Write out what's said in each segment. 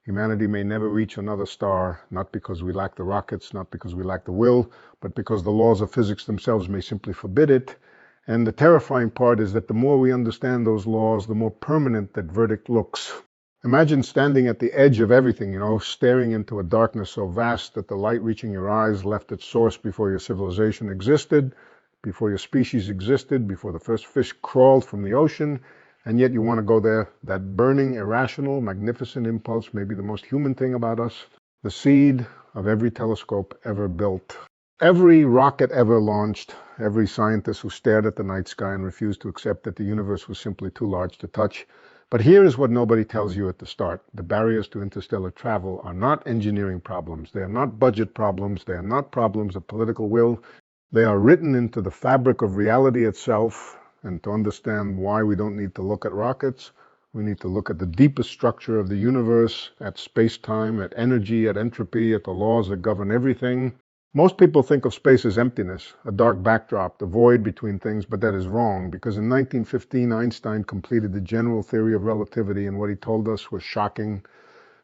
Humanity may never reach another star, not because we lack the rockets, not because we lack the will, but because the laws of physics themselves may simply forbid it. And the terrifying part is that the more we understand those laws, the more permanent that verdict looks. Imagine standing at the edge of everything, staring into a darkness so vast that the light reaching your eyes left its source before your civilization existed, before your species existed, before the first fish crawled from the ocean, and yet you want to go there. That burning, irrational, magnificent impulse may be the most human thing about us, the seed of every telescope ever built. Every rocket ever launched, every scientist who stared at the night sky and refused to accept that the universe was simply too large to touch. But here is what nobody tells you at the start. The barriers to interstellar travel are not engineering problems. They are not budget problems. They are not problems of political will. They are written into the fabric of reality itself. And to understand why we don't need to look at rockets, we need to look at the deepest structure of the universe, at space-time, at energy, at entropy, at the laws that govern everything. Most people think of space as emptiness, a dark backdrop, the void between things, but that is wrong, because in 1915, Einstein completed the general theory of relativity, and what he told us was shocking.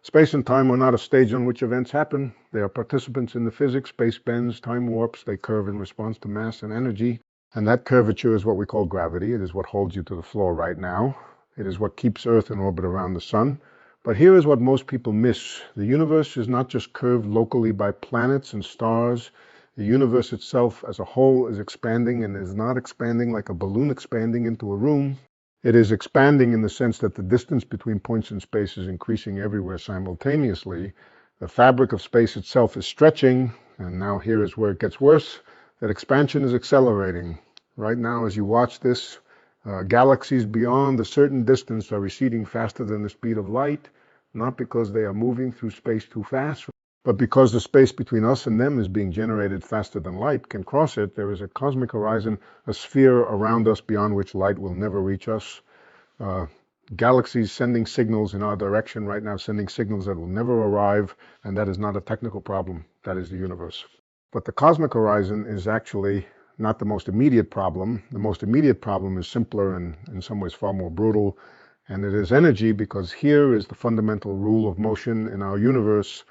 Space and time are not a stage on which events happen. They are participants in the physics. Space bends, time warps, they curve in response to mass and energy, and that curvature is what we call gravity. It is what holds you to the floor right now. It is what keeps Earth in orbit around the sun. But here is what most people miss. The universe is not just curved locally by planets and stars. The universe itself as a whole is expanding, and is not expanding like a balloon expanding into a room. It is expanding in the sense that the distance between points in space is increasing everywhere simultaneously. The fabric of space itself is stretching, and now here is where it gets worse. That expansion is accelerating. Right now, as you watch this, galaxies beyond a certain distance are receding faster than the speed of light, not because they are moving through space too fast, but because the space between us and them is being generated faster than light can cross it. There is a cosmic horizon, a sphere around us beyond which light will never reach us. Galaxies sending signals in our direction right now, sending signals that will never arrive, and that is not a technical problem. That is the universe. But the cosmic horizon is actually not the most immediate problem. The most immediate problem is simpler and in some ways far more brutal, and it is energy, because here is the fundamental rule of motion in our universe.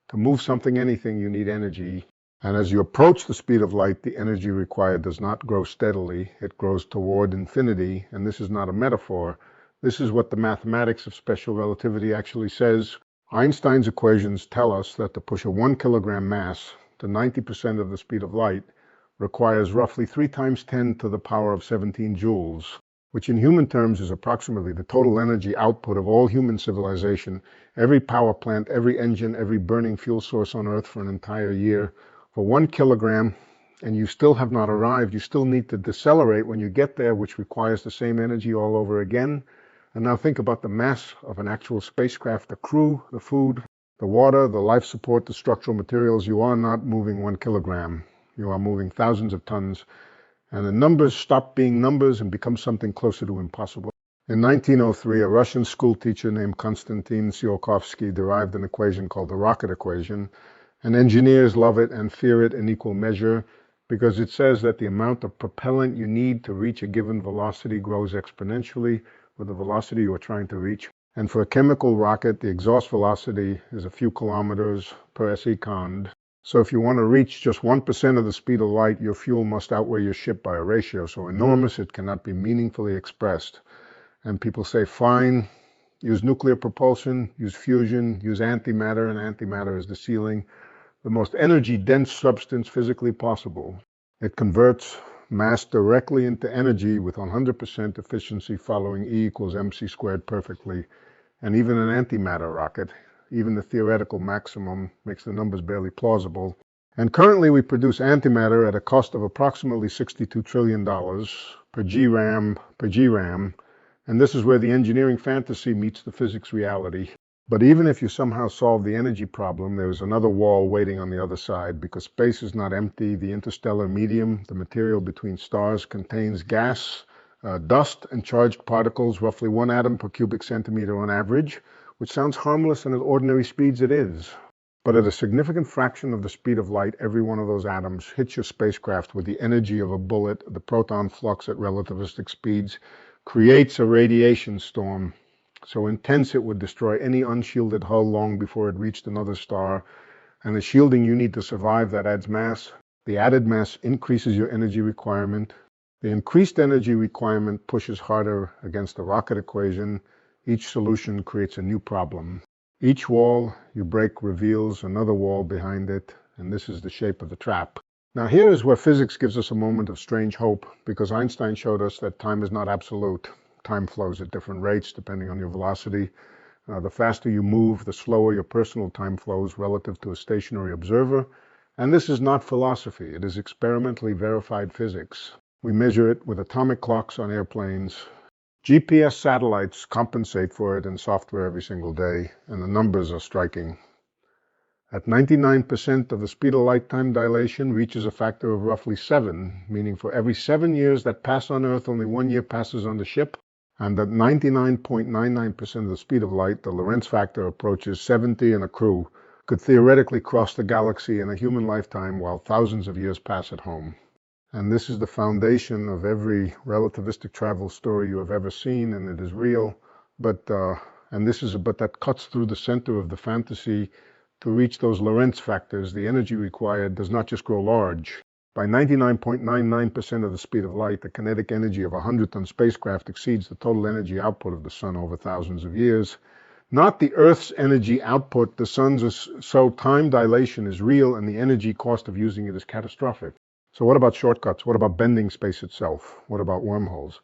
To move something, anything, you need energy. And as you approach the speed of light, the energy required does not grow steadily. It grows toward infinity, and this is not a metaphor. This is what the mathematics of special relativity actually says. Einstein's equations tell us that to push a 1 kilogram mass to 90% of the speed of light requires roughly 3 times 10 to the power of 17 joules, which in human terms is approximately the total energy output of all human civilization, every power plant, every engine, every burning fuel source on Earth for an entire year. For 1 kilogram, and you still have not arrived, you still need to decelerate when you get there, which requires the same energy all over again. And now think about the mass of an actual spacecraft, the crew, the food, the water, the life support, the structural materials. You are not moving 1 kilogram. You are moving thousands of tons. And the numbers stop being numbers and become something closer to impossible. In 1903, a Russian school teacher named Konstantin Tsiolkovsky derived an equation called the rocket equation, and engineers love it and fear it in equal measure, because it says that the amount of propellant you need to reach a given velocity grows exponentially with the velocity you are trying to reach. And for a chemical rocket, the exhaust velocity is a few kilometers per second. So if you want to reach just 1% of the speed of light, your fuel must outweigh your ship by a ratio so enormous it cannot be meaningfully expressed. And people say, fine, use nuclear propulsion, use fusion, use antimatter, and antimatter is the ceiling, the most energy-dense substance physically possible. It converts mass directly into energy with 100% efficiency following E equals mc squared perfectly. And even an antimatter rocket, even the theoretical maximum, makes the numbers barely plausible. And currently we produce antimatter at a cost of approximately $62 trillion per GRAM, and this is where the engineering fantasy meets the physics reality. But even if you somehow solve the energy problem, there is another wall waiting on the other side, because space is not empty. The interstellar medium, the material between stars, contains gas, dust, and charged particles, roughly 1 atom per cubic centimeter on average, which sounds harmless, and at ordinary speeds it is. But at a significant fraction of the speed of light, every one of those atoms hits your spacecraft with the energy of a bullet. The proton flux at relativistic speeds creates a radiation storm. so intense it would destroy any unshielded hull long before it reached another star. And the shielding you need to survive, that adds mass. The added mass increases your energy requirement. The increased energy requirement pushes harder against the rocket equation. Each solution creates a new problem. Each wall you break reveals another wall behind it, and this is the shape of the trap. Now here is where physics gives us a moment of strange hope, because Einstein showed us that time is not absolute. Time flows at different rates depending on your velocity. The faster you move, the slower your personal time flows relative to a stationary observer. And this is not philosophy, it is experimentally verified physics. We measure it with atomic clocks on airplanes. GPS satellites compensate for it in software every single day, and the numbers are striking. At 99% of the speed of light, time dilation reaches a factor of roughly 7, meaning for every 7 years that pass on Earth, only 1 year passes on the ship. And at 99.99% of the speed of light, the Lorentz factor approaches 70, and a crew could theoretically cross the galaxy in a human lifetime while thousands of years pass at home. And this is the foundation of every relativistic travel story you have ever seen, and it is real. But that cuts through the center of the fantasy. To reach those Lorentz factors, the energy required does not just grow large. By 99.99% of the speed of light, the kinetic energy of a 100-ton spacecraft exceeds the total energy output of the sun over thousands of years. Not the Earth's energy output, the sun's, so time dilation is real, and the energy cost of using it is catastrophic. So what about shortcuts? What about bending space itself? What about wormholes?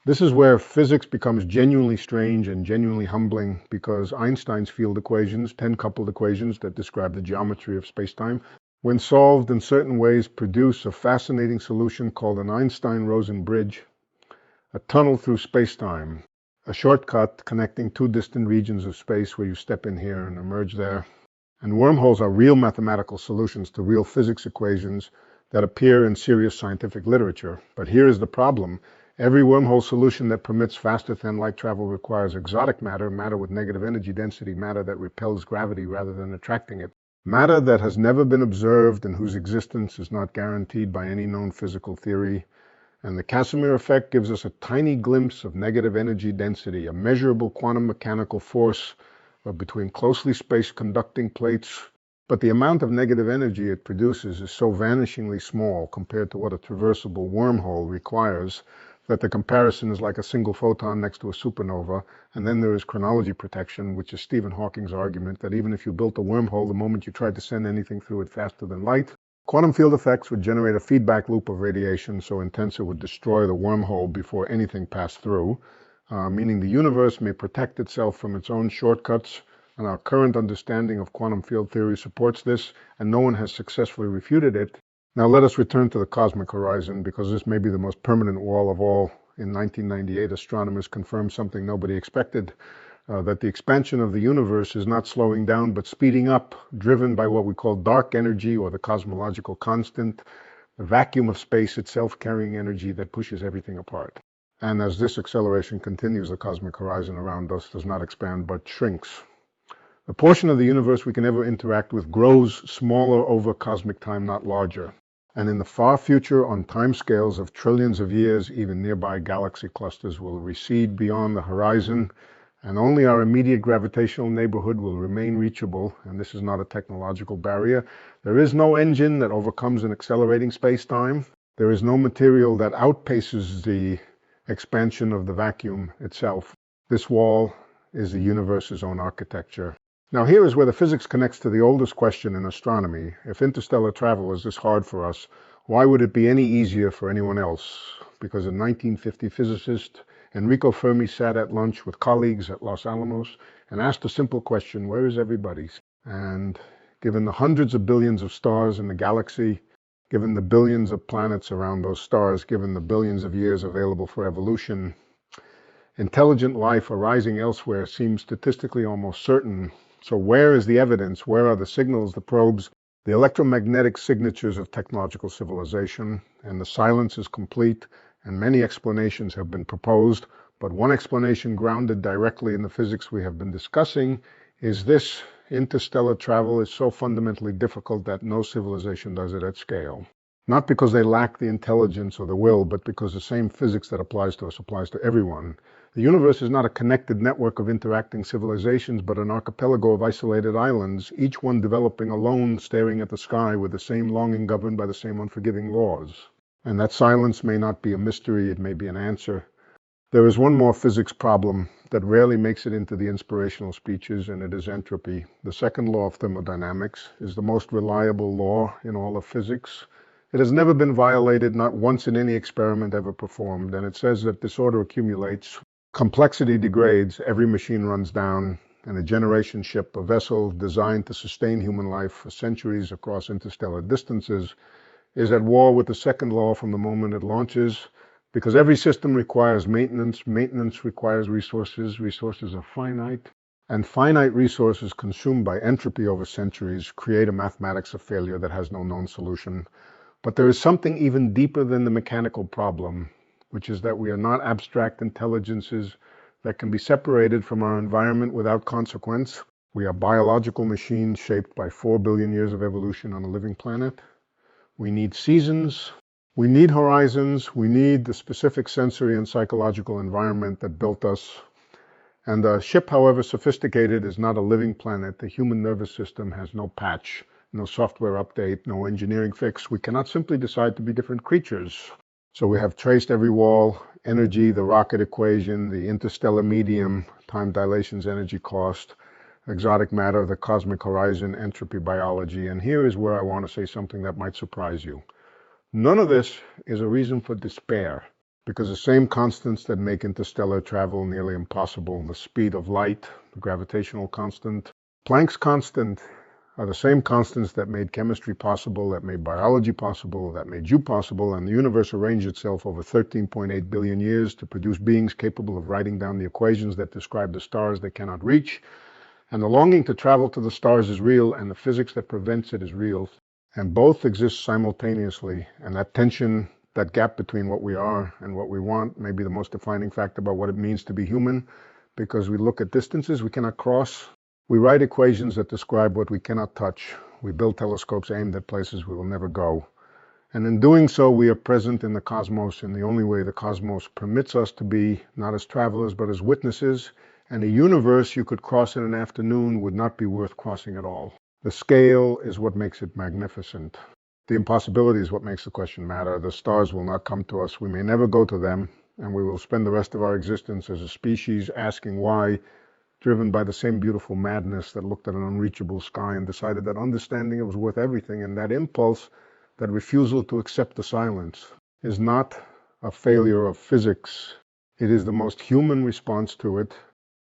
This is where physics becomes genuinely strange and genuinely humbling, because Einstein's field equations, 10 coupled equations that describe the geometry of spacetime, when solved in certain ways, produce a fascinating solution called an Einstein-Rosen bridge, a tunnel through spacetime, a shortcut connecting two distant regions of space where you step in here and emerge there. And wormholes are real mathematical solutions to real physics equations that appear in serious scientific literature. But here is the problem. Every wormhole solution that permits faster than light travel requires exotic matter, matter with negative energy density, matter that repels gravity rather than attracting it, matter that has never been observed and whose existence is not guaranteed by any known physical theory. And the Casimir effect gives us a tiny glimpse of negative energy density, a measurable quantum mechanical force between closely spaced conducting plates. But the amount of negative energy it produces is so vanishingly small compared to what a traversable wormhole requires that the comparison is like a single photon next to a supernova. And then there is chronology protection, which is Stephen Hawking's argument that even if you built a wormhole, the moment you tried to send anything through it faster than light, quantum field effects would generate a feedback loop of radiation so intense it would destroy the wormhole before anything passed through, meaning the universe may protect itself from its own shortcuts. And our current understanding of quantum field theory supports this, and no one has successfully refuted it. Now let us return to the cosmic horizon, because this may be the most permanent wall of all. In 1998, astronomers confirmed something nobody expected, that the expansion of the universe is not slowing down but speeding up, driven by what we call dark energy, or the cosmological constant, the vacuum of space itself carrying energy that pushes everything apart. And as this acceleration continues, the cosmic horizon around us does not expand but shrinks. The portion of the universe we can ever interact with grows smaller over cosmic time, not larger. And in the far future, on timescales of trillions of years, even nearby galaxy clusters will recede beyond the horizon, and only our immediate gravitational neighborhood will remain reachable, and this is not a technological barrier. There is no engine that overcomes an accelerating space-time. There is no material that outpaces the expansion of the vacuum itself. This wall is the universe's own architecture. Now here is where the physics connects to the oldest question in astronomy. If interstellar travel is this hard for us, why would it be any easier for anyone else? Because in 1950, physicist Enrico Fermi sat at lunch with colleagues at Los Alamos and asked a simple question: where is everybody? And given the hundreds of billions of stars in the galaxy, given the billions of planets around those stars, given the billions of years available for evolution, intelligent life arising elsewhere seems statistically almost certain. So where is the evidence? Where are the signals, the probes, the electromagnetic signatures of technological civilization? And the silence is complete, and many explanations have been proposed. But one explanation grounded directly in the physics we have been discussing is this: interstellar travel is so fundamentally difficult that no civilization does it at scale. Not because they lack the intelligence or the will, but because the same physics that applies to us applies to everyone. The universe is not a connected network of interacting civilizations, but an archipelago of isolated islands, each one developing alone, staring at the sky with the same longing governed by the same unforgiving laws. And that silence may not be a mystery, it may be an answer. There is one more physics problem that rarely makes it into the inspirational speeches, and it is entropy. The second law of thermodynamics is the most reliable law in all of physics. It has never been violated, not once in any experiment ever performed, and it says that disorder accumulates, complexity degrades, every machine runs down, and a generation ship, a vessel designed to sustain human life for centuries across interstellar distances, is at war with the second law from the moment it launches. Because every system requires maintenance, maintenance requires resources, resources are finite, and finite resources consumed by entropy over centuries create a mathematics of failure that has no known solution. But there is something even deeper than the mechanical problem, which is that we are not abstract intelligences that can be separated from our environment without consequence. We are biological machines shaped by 4 billion years of evolution on a living planet. We need seasons. We need horizons, we need the specific sensory and psychological environment that built us. And the ship, however sophisticated, is not a living planet. The human nervous system has no patch, no software update, no engineering fix. We cannot simply decide to be different creatures. So we have traced every wall, energy, the rocket equation, the interstellar medium, time dilation's energy cost, exotic matter, the cosmic horizon, entropy biology. And here is where I want to say something that might surprise you. None of this is a reason for despair, because the same constants that make interstellar travel nearly impossible, the speed of light, the gravitational constant, Planck's constant, are the same constants that made chemistry possible, that made biology possible, that made you possible, and the universe arranged itself over 13.8 billion years to produce beings capable of writing down the equations that describe the stars they cannot reach. And the longing to travel to the stars is real, and the physics that prevents it is real. And both exist simultaneously, and that tension, that gap between what we are and what we want may be the most defining fact about what it means to be human, because we look at distances we cannot cross. We write equations that describe what we cannot touch. We build telescopes aimed at places we will never go. And in doing so, we are present in the cosmos in the only way the cosmos permits us to be, not as travelers, but as witnesses. And a universe you could cross in an afternoon would not be worth crossing at all. The scale is what makes it magnificent. The impossibility is what makes the question matter. The stars will not come to us. We may never go to them, and we will spend the rest of our existence as a species asking why, driven by the same beautiful madness that looked at an unreachable sky and decided that understanding it was worth everything. And that impulse, that refusal to accept the silence, is not a failure of physics. It is the most human response to it.